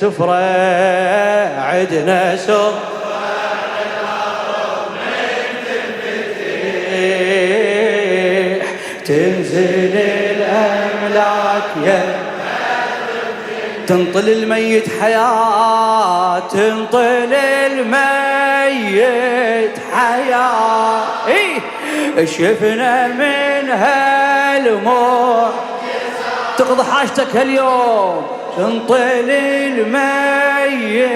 سفرة عدنا سفرة تنزل الأملاك يا تنطل الميت حياة تنطل الميت حياة شفنا من هالموت تقضي حاجتك هاليوم تنطل الميت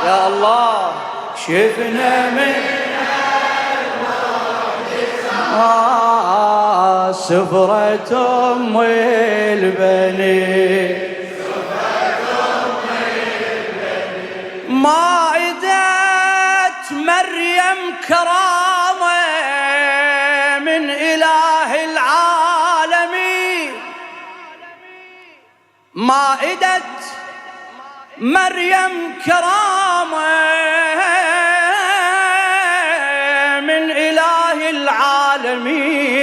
يا الله شفنا من سفرة أم البنين مائدة مريم كرامة من إله العالمين مائدة مريم كرامة من إله العالمين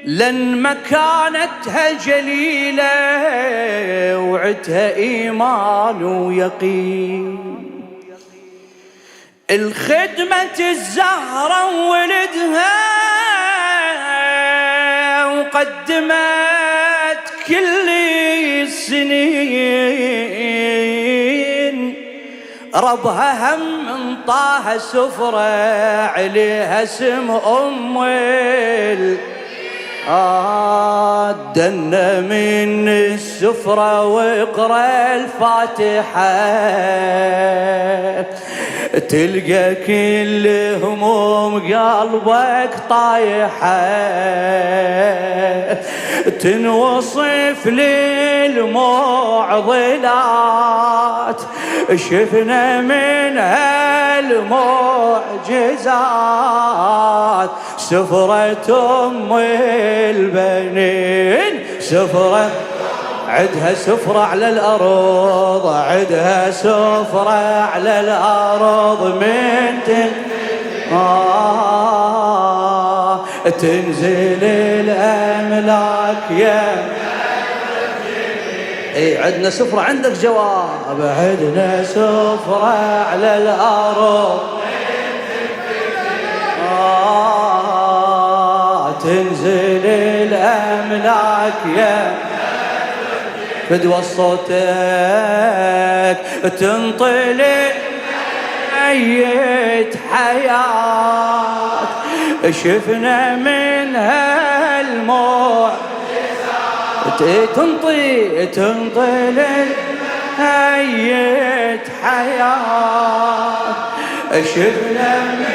لن مكانتها جليلة وعدها إيمان ويقين الخدمة الزهرة ولدها وقدمت كل السنين ربها هم انطاها سفرة عليها اسم دنا من السفرة واقرأ الفاتحة تلقى كل هموم قلبك طايحة تنوصف للمعضلات شفنا من هالمعجزات سفرة أم البنين سفرة عدها سفرة على الأرض عدها سفرة على الأرض من تنزل الأملاك يا عدنا سفرة عندك جواب عدنا سفرة على الأرض تنزل الأملاك يا فدوى صوتك تنطل ميت حياة شفنا من هالموت تنطل ميت حياة شفنا من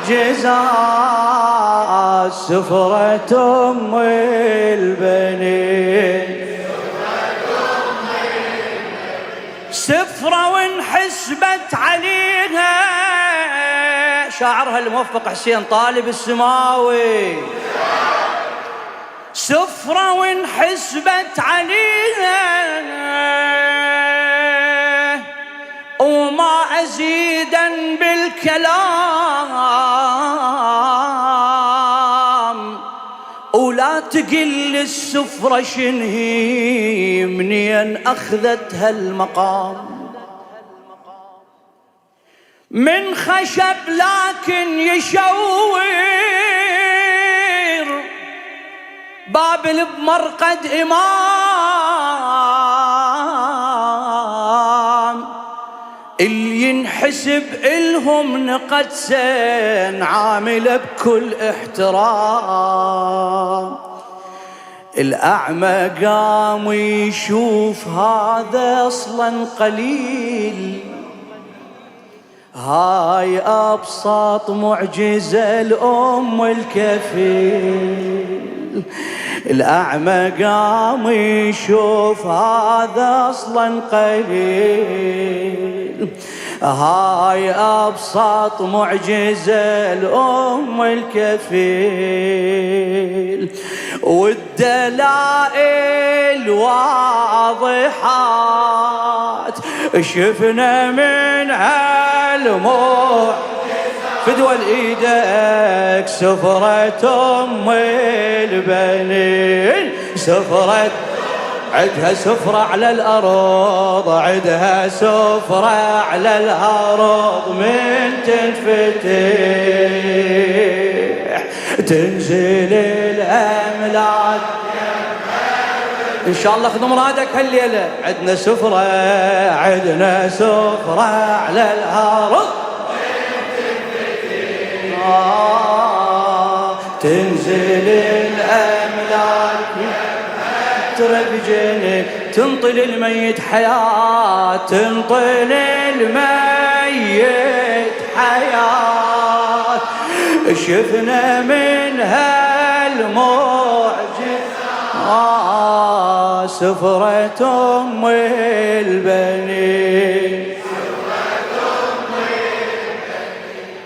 هالمعجزات سفرة أم البنين سفرة وانحسبت عليها شاعرها الموفق حسين طالب السماوي سفرة وانحسبت عليها وما أزيدا بالكلام ولا تقل السفرة شنهي منين أخذت هالمقام من خشب لكن يشور بابل بمرقد إمام اللي ينحسب إلهم نقدسين عاملة بكل احترام الأعمى قام يشوف هذا أصلا قليل هاي أبسط معجزة الأم الكفيل الأعمى قام يشوف هذا أصلا قليل هاي أبسط معجزة الأم الكفيل والدلائل واضحات شفنا من هالموت فدوى ايدك سفرة ام البنين سفرة عدها سفرة على الأرض، عدها سفرة على الأرض، من تنفتح تنزل الأملاك. إن شاء الله خذ مرادك هالليلة. عدنا سفرة عدنا سفرة على الأرض، تنزل الأملاك ترى بجنك، تنطل الميت حياة، تنطل الميت حياة. شفنا من هالمعجزة سفرة أم البنين.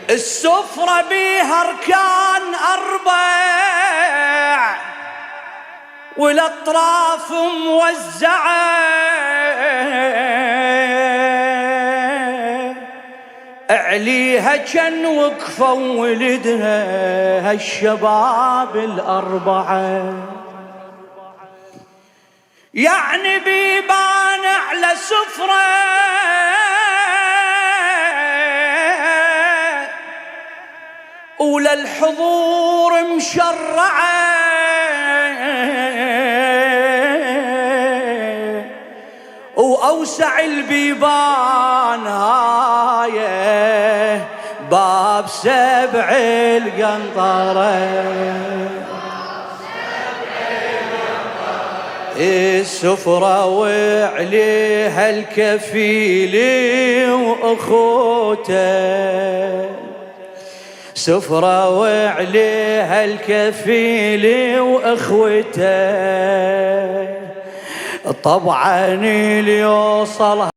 السفرة بيها أركان أربع والأطراف موزعة، عليها كان وقفوا ولدها هالشباب الأربعة. يعني بيبان على سفرة وللحضور مشرعة، وأوسع البيبان هاي باب سبع القنطرة. السفرة وعليها الكفيل وأخوته، سفرة وعليها الكفيل وأخوته. طبعا اللي يوصل